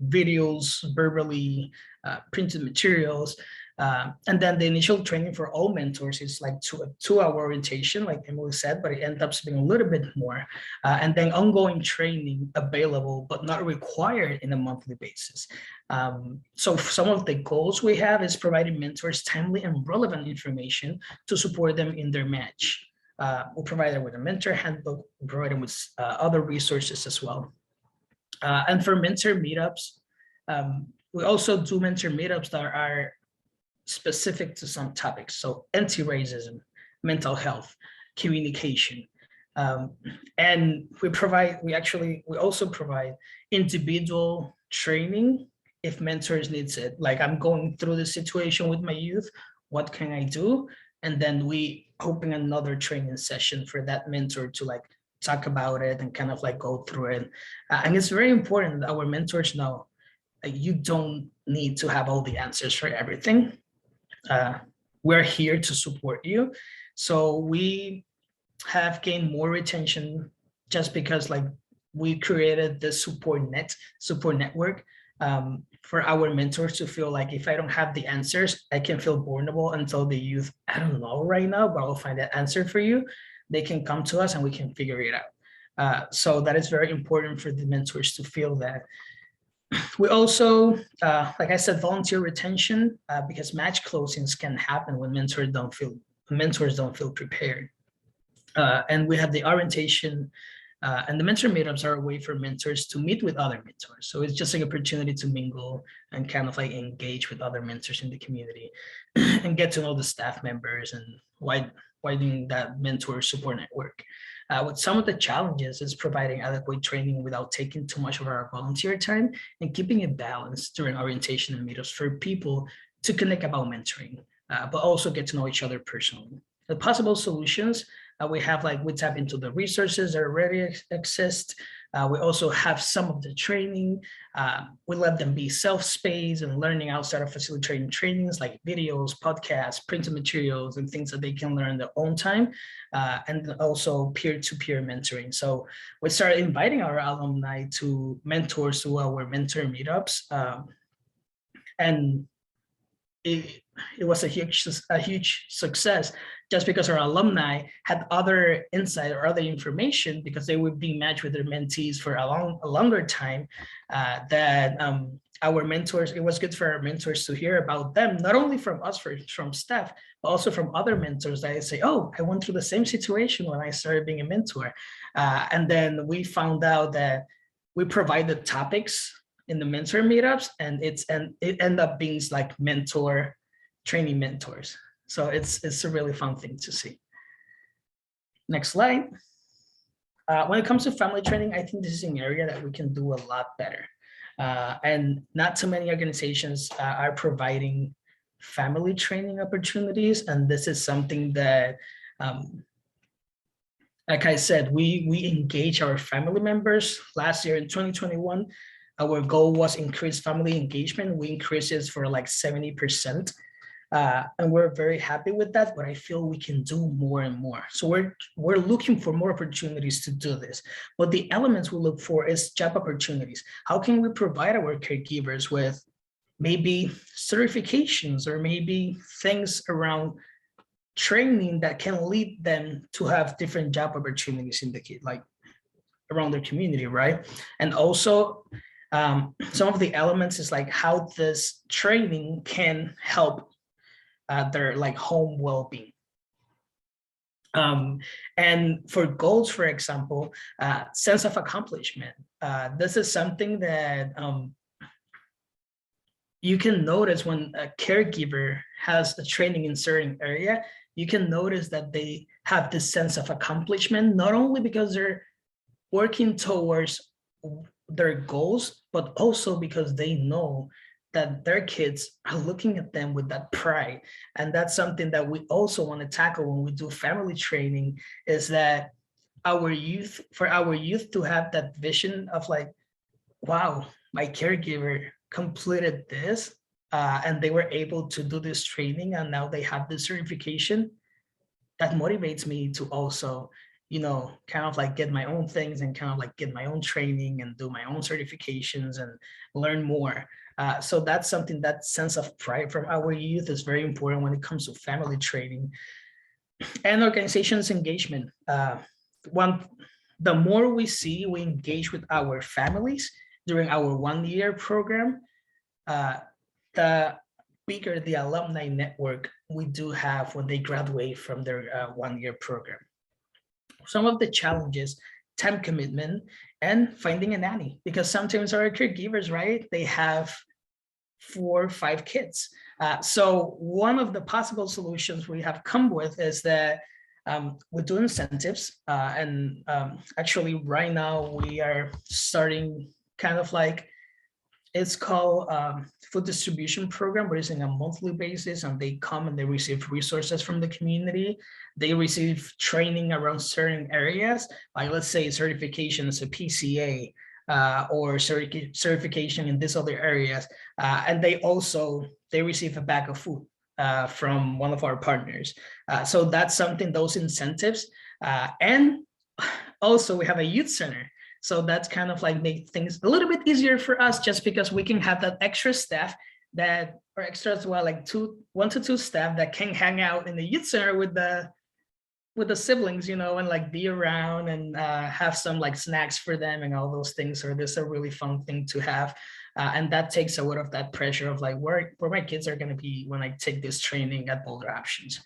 videos, verbally, printed materials, and then the initial training for all mentors is like a 2-hour orientation, like Emily said, but it ends up being a little bit more. And then ongoing training available, but not required in a monthly basis. So some of the goals we have is providing mentors timely and relevant information to support them in their match. We'll provide them with a mentor handbook, we'll provide them with other resources as well. And for mentor meetups, we also do mentor meetups that are specific to some topics. So anti-racism, mental health, communication. And we also provide individual training if mentors needs it. Like, I'm going through the situation with my youth, what can I do? And then we open another training session for that mentor to like talk about it and kind of like go through it. And it's very important that our mentors know you don't need to have all the answers for everything. We're here to support you. So we have gained more retention just because like we created the support network for our mentors to feel like if I don't have the answers, I can feel vulnerable and tell the youth, I don't know right now, but I'll find that answer for you. They can come to us and we can figure it out. So that is very important for the mentors to feel that. We also, like I said, volunteer retention, because match closings can happen when mentors don't feel prepared. And we have the orientation, and the mentor meetups are a way for mentors to meet with other mentors. So it's just an opportunity to mingle and kind of like engage with other mentors in the community and get to know the staff members and widening that mentor support network. With some of the challenges is providing adequate training without taking too much of our volunteer time and keeping it balanced during orientation and meetups for people to connect about mentoring, but also get to know each other personally. The possible solutions, we tap into the resources that already exist. We also have some of the training. We let them be self-spaced and learning outside of facilitating trainings like videos, podcasts, printed materials, and things that they can learn in their own time, and also peer-to-peer mentoring. So we started inviting our alumni to mentors to our mentor meetups, and it was a huge success, just because our alumni had other insight or other information, because they would be matched with their mentees for a longer time, that our mentors, it was good for our mentors to hear about them, not only from us, from staff, but also from other mentors that say, oh, I went through the same situation when I started being a mentor. And then we found out that we provide the topics in the mentor meetups, and it ended up being like training mentors. So it's a really fun thing to see. Next slide. When it comes to family training, I think this is an area that we can do a lot better. And not too many organizations are providing family training opportunities. And this is something that, like I said, we engage our family members. Last year in 2021, our goal was increase family engagement. We increased it for like 70%. And we're very happy with that, but I feel we can do more and more. So we're looking for more opportunities to do this. But the elements we look for is job opportunities. How can we provide our caregivers with maybe certifications or maybe things around training that can lead them to have different job opportunities in around their community, right? And also, some of the elements is like how this training can help their home well-being. And for goals, for example, sense of accomplishment. This is something that you can notice when a caregiver has a training in certain area, you can notice that they have this sense of accomplishment, not only because they're working towards their goals, but also because they know that their kids are looking at them with that pride. And that's something that we also want to tackle when we do family training, is that our youth to have that vision of like, wow, my caregiver completed this and they were able to do this training and now they have this certification. That motivates me to also, kind of like get my own things and kind of like get my own training and do my own certifications and learn more. So that's something, that sense of pride from our youth is very important when it comes to family training and organizations engagement. The more we engage with our families during our 1 year program, the bigger the alumni network we do have when they graduate from their 1 year program. Some of the challenges: time commitment and finding a nanny, because sometimes our caregivers, right, they have 4 or 5 kids. So one of the possible solutions we have come with is that we do incentives, and actually right now we are starting kind of like, it's called food distribution program, where it's in a monthly basis and they come and they receive resources from the community. They receive training around certain areas, like let's say certification as a PCA or certification in these other areas. And they receive a bag of food from one of our partners. So that's something, those incentives. And also we have a youth center. So that's kind of like make things a little bit easier for us, just because we can have that extra staff that, or extra as well, like 1 to 2 staff that can hang out in the youth center with the siblings, and like be around and have some like snacks for them and all those things. So this is a really fun thing to have. And that takes away of that pressure of like where my kids are going to be when I take this training at Boulder Options.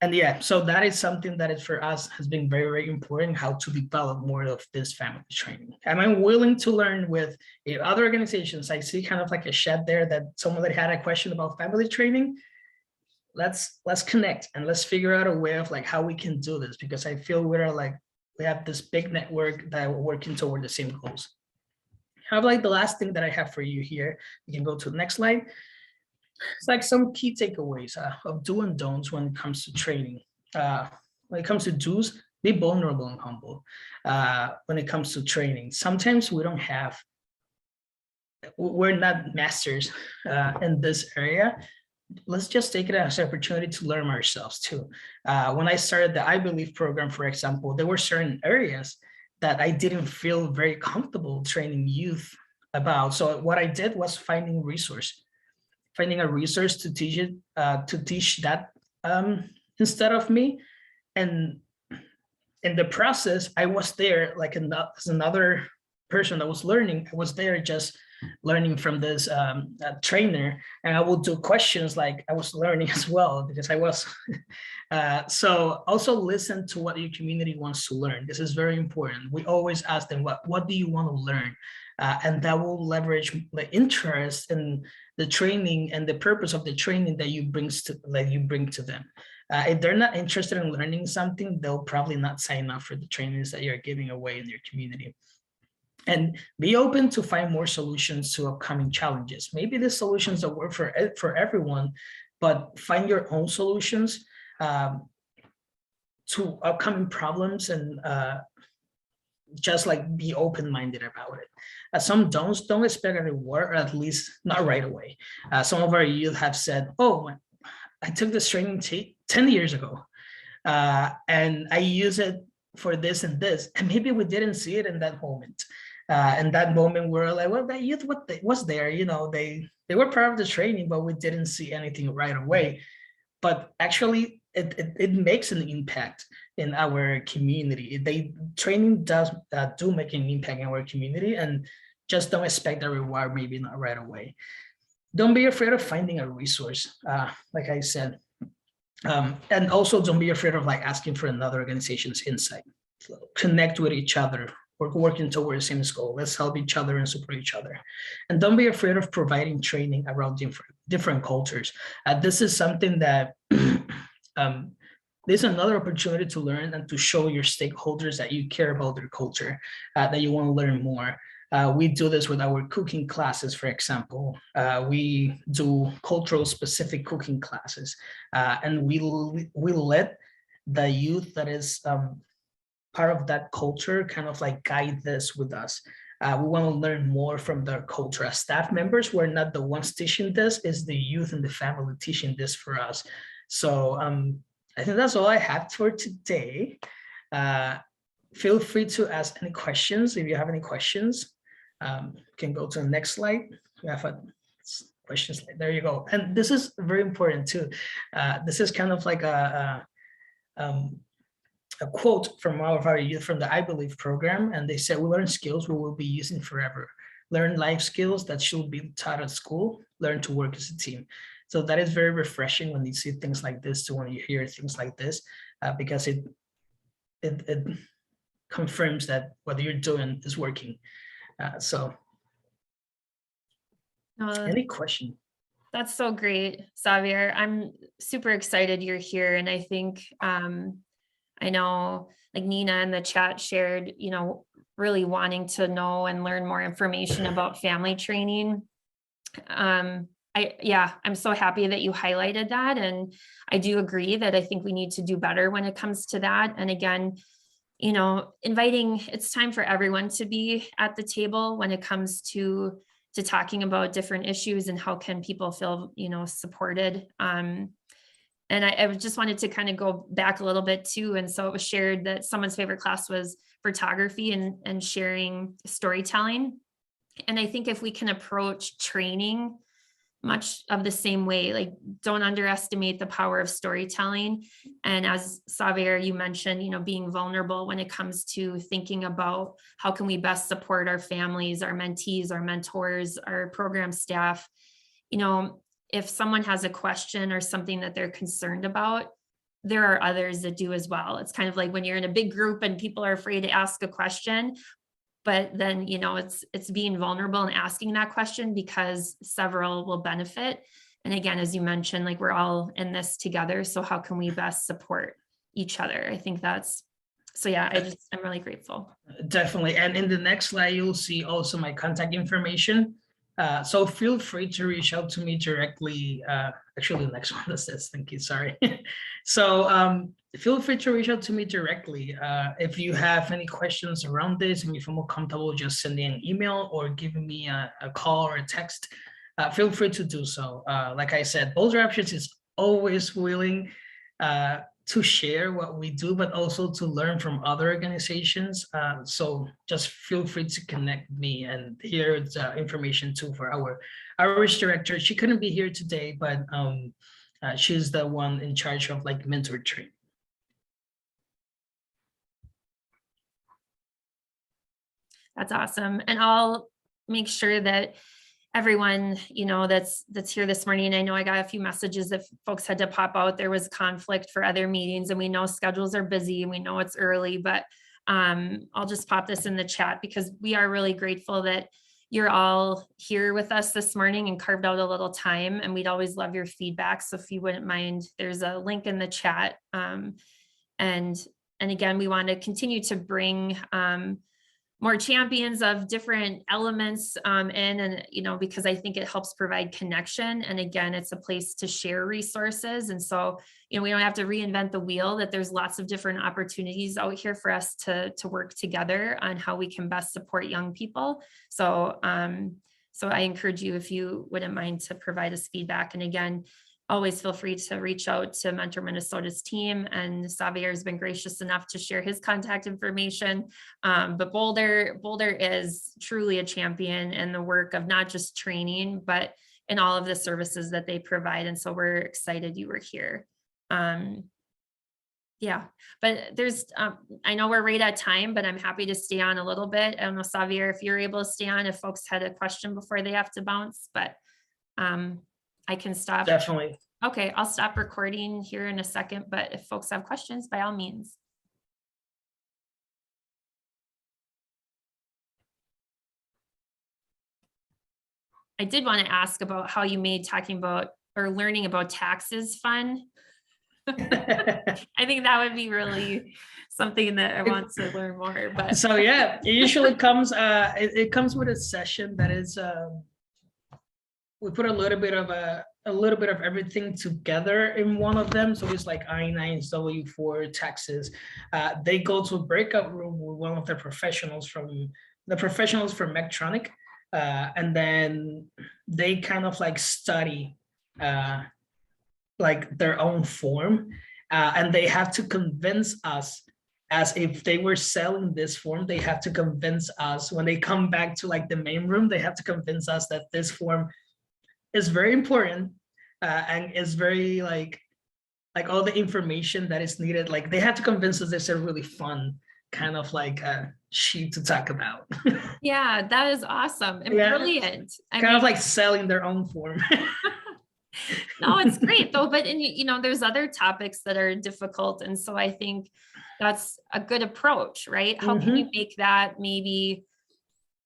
And yeah, so that is something that is for us has been very, very important, how to develop more of this family training. Am I willing to learn with other organizations? I see kind of like a chat there that someone that had a question about family training. Let's connect and let's figure out a way of like how we can do this, because I feel we have this big network that we're working toward the same goals. How like the last thing that I have for you here, you can go to the next slide. It's like some key takeaways of do and don'ts when it comes to training. When it comes to do's, be vulnerable and humble. When it comes to training, sometimes we're not masters in this area. Let's just take it as an opportunity to learn ourselves too. When I started the I Believe program, for example, there were certain areas that I didn't feel very comfortable training youth about. So what I did was finding a resource to teach it, to teach that instead of me. And in the process, I was there like as another person that was learning. I was there just learning from this trainer, and I would do questions like I was learning as well, because I was. So also listen to what your community wants to learn. This is very important. We always ask them, what do you want to learn? And that will leverage the interest in the training and the purpose of the training that you bring to them. If they're not interested in learning something, they'll probably not sign up for the trainings that you're giving away in your community. And be open to find more solutions to upcoming challenges. Maybe the solutions that work for everyone, but find your own solutions to upcoming problems, and just like be open-minded about it. Some don't expect a reward, or at least not right away. Some of our youth have said, oh, I took this training 10 years ago and I use it for this and this, and maybe we didn't see it in that moment. In that moment, we're like, well, that youth was there, they were part of the training, but we didn't see anything right away. But actually, it makes an impact in our community. Training does do make an impact in our community, and just don't expect a reward, maybe not right away. Don't be afraid of finding a resource, like I said. And also don't be afraid of like asking for another organization's insight. So connect with each other we're working towards the same goal. Let's help each other and support each other. And don't be afraid of providing training around different cultures. This is something that there's another opportunity to learn and to show your stakeholders that you care about their culture, that you want to learn more. We do this with our cooking classes, for example. We do cultural specific cooking classes, and we let the youth that is part of that culture kind of like guide this with us. We want to learn more from their culture. As staff members, we're not the ones teaching this, it's the youth and the family teaching this for us. So I think that's all I have for today. Feel free to ask any questions. If you have any questions, can go to the next slide. We have a question slide. There you go. And this is very important too. This is kind of like a quote from all of our youth from the I Believe program. And they said, we learn skills we will be using forever. Learn life skills that should be taught at school. Learn to work as a team. So that is very refreshing when you see things like this, to when you hear things like this, because it confirms that what you're doing is working. So any question? That's so great, Xavier. I'm super excited you're here. And I think, I know like Nina in the chat shared, you know, really wanting to know and learn more information about family training. I'm so happy that you highlighted that. And I do agree that I think we need to do better when it comes to that. And again, you know, it's time for everyone to be at the table when it comes to talking about different issues and how can people feel, you know, supported. And I just wanted to kind of go back a little bit too. And so it was shared that someone's favorite class was photography and sharing storytelling. And I think if we can approach training much of the same way, like don't underestimate the power of storytelling. And as Xavier, you mentioned, you know, being vulnerable when it comes to thinking about how can we best support our families, our mentees, our mentors, our program staff. You know, if someone has a question or something that they're concerned about, there are others that do as well. It's kind of like when you're in a big group and people are afraid to ask a question, but then, you know, it's being vulnerable and asking that question because several will benefit. And again, as you mentioned, like we're all in this together. So how can we best support each other? I think so yeah, I'm really grateful. Definitely. And in the next slide, you'll see also my contact information. So feel free to reach out to me directly. Actually, the next one that says, thank you, sorry. So feel free to reach out to me directly. If you have any questions around this and you feel more comfortable just sending an email or giving me a call or a text, feel free to do so. Like I said, Boulder Options is always willing to share what we do, but also to learn from other organizations. So just feel free to connect with me. And here's information too for our Irish director. She couldn't be here today, but she's the one in charge of like mentor training. That's awesome. And I'll make sure that everyone, you know, that's here this morning. I know I got a few messages that folks had to pop out. There was conflict for other meetings and we know schedules are busy and we know it's early, but I'll just pop this in the chat because we are really grateful that you're all here with us this morning and carved out a little time, and we'd always love your feedback. So if you wouldn't mind, there's a link in the chat. And again, we want to continue to bring more champions of different elements in, and, you know, because I think it helps provide connection. And again, it's a place to share resources. And so, you know, we don't have to reinvent the wheel, that there's lots of different opportunities out here for us to work together on how we can best support young people. So, so I encourage you, if you wouldn't mind, to provide us feedback. And again, always feel free to reach out to Mentor Minnesota's team, and Xavier has been gracious enough to share his contact information. But Boulder is truly a champion in the work of not just training, but in all of the services that they provide. And so we're excited you were here. Yeah, but there's, I know we're right at time, but I'm happy to stay on a little bit. I don't know, Xavier, if you're able to stay on, if folks had a question before they have to bounce, but I can stop. Definitely. Okay, I'll stop recording here in a second, but if folks have questions, by all means. I did want to ask about how you made talking about or learning about taxes fun. I think that would be really something that I want to learn more, but So yeah, it usually comes, it comes with a session that is, we put a little bit of everything together in one of them. So it's like I-9s, W-4 taxes. They go to a breakout room with one of the professionals from Medtronic, and then they kind of like study like their own form, and they have to convince us, as if they were selling this form, they have to convince us when they come back to like the main room, they have to convince us that this form is very important, and is very like all the information that is needed. Like they have to convince us it's a really fun kind of like sheet to talk about. yeah, that is awesome and Yeah. brilliant. I Kind of mean, like selling their own form. no, it's great though, but and you know, there's other topics that are difficult. And so I think that's a good approach, right? How can you make that maybe,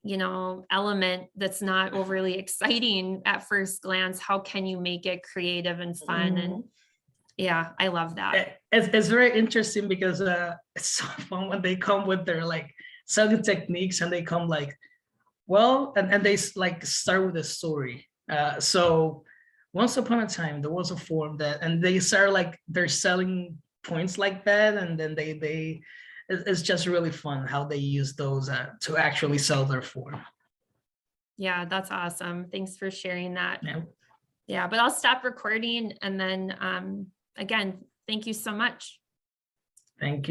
you know, element that's not overly exciting at first glance? How can you make it creative and fun? And yeah, I love that. It's very interesting because it's so fun when they come with their like selling techniques, and they come like, well, and they like start with a story. So once upon a time, there was a form that, and they start like they're selling points like that, and then it's just really fun how they use those to actually sell their form. Yeah, that's awesome. Thanks for sharing that. Yeah. Yeah, but I'll stop recording and then again, thank you so much. Thank you.